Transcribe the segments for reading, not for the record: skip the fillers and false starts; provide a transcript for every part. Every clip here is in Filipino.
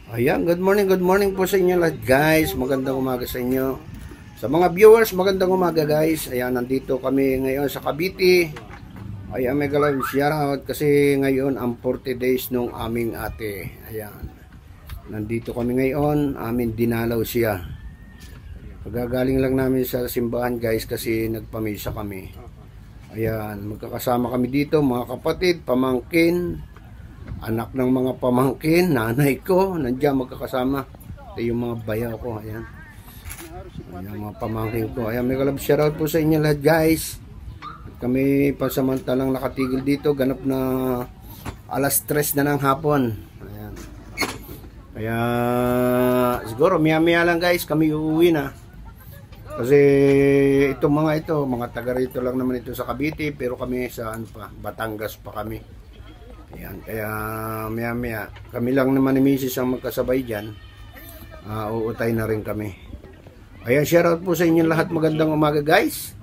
Ayan, good morning po sa inyo lahat guys. Magandang umaga sa inyo. Sa mga viewers, magandang umaga guys. Ayan, nandito kami ngayon sa Cavite. Ayan, mega live shoutout kasi ngayon ang 40 days nung aming ate. Ayan, nandito kami ngayon, amin dinalaw siya. Pagagaling lang namin sa simbahan guys kasi nagpamisa kami. Ayan, magkakasama kami dito mga kapatid, pamangkin, anak ng mga pamangkin, nanay ko, nandiyan magkakasama. Ito yung mga bayaw ko, ayan. Ayan mga pamangkin ko. Ayan, may kalab shoutout po sa inyo lahat guys. At kami pansamantalang nakatigil dito, ganap na alas 3 na ng hapon. Ayan. Kaya siguro maya lang guys, kami uuwi na. Kasi itong mga taga rito lang naman ito sa Cavite, pero kami sa Batangas pa kami. Ayan, kaya maya kami lang naman ni Mrs. ang magkasabay dyan. Uutay na rin kami. Ayan, shoutout po sa inyo lahat. Magandang umaga guys.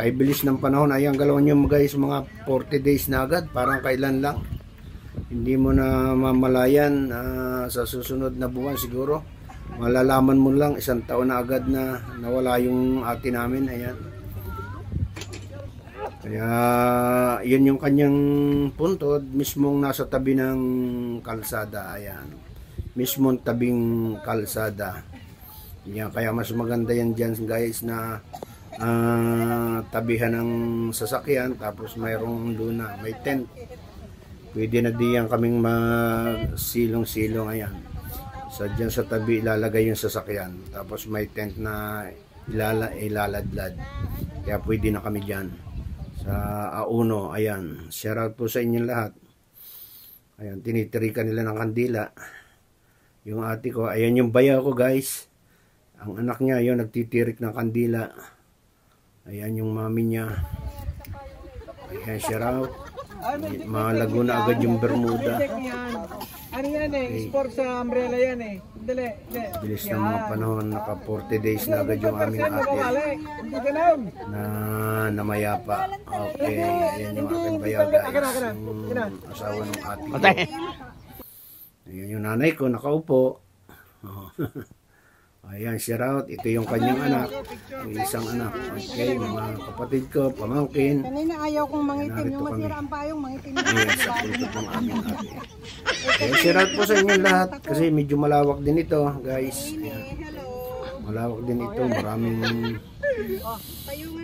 Kay bilis ng panahon. Ayan, galawan nyo guys, mga 40 days na agad. Parang kailan lang. Hindi mo na mamalayan sa susunod na buwan siguro. Malalaman mo lang isang taon na agad na nawala yung ate namin. Ayan. Kaya yun yung kanyang puntod, mismong nasa tabi ng kalsada. Ayan, mismong tabing kalsada. Yan, kaya mas maganda yan dyan guys na tabihan ng sasakyan, tapos mayroong luna, may tent. Pwede na diyan kaming magsilong-silong. Ayan, so dyan sa tabi ilalagay yung sasakyan, tapos may tent na ilaladlad. Kaya pwede na kami dyan sa Auno. Ayan, shoutout po sa inyo lahat. Ayan, tinitirikan nila ng kandila yung ate ko. Ayan yung bayaw ko guys, ang anak niya yun nagtitirik ng kandila. Ayan yung mami niya. Ayan, shoutout. Malago na agad yung Bermuda. Ano yan sport sa umbrella yan Dali. Bilis ng mga panahon, naka 40 days na agad yung aming ate na namayapa. Okay, ayan yung aking bayaw guys, yung asawa ng ate ko. Ayan yung nanay ko, nakaupo. Ayan, shoutout. Ito yung kanyang anak, yung isang anak. Okay, mga kapatid ko, pamangkin. Kanina ayaw kong mangitim, yung masira ang payong mangitim. Ayan, sa puto ng aming ate. Ayan, shoutout po sa inyo lahat kasi medyo malawak din ito guys. Ayan. Malawak din ito, maraming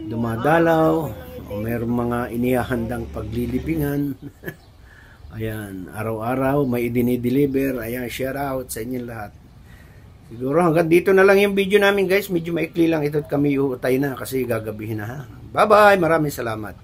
dumadalaw o mayroong mga inihahandang paglilibingan. Ayan, araw-araw may idinideliver. Ayan, shoutout sa inyo lahat. Siguro hanggang dito na lang yung video namin guys. Medyo maikli lang ito at kami uutay na kasi gagabihin na ha. Bye bye, maraming salamat.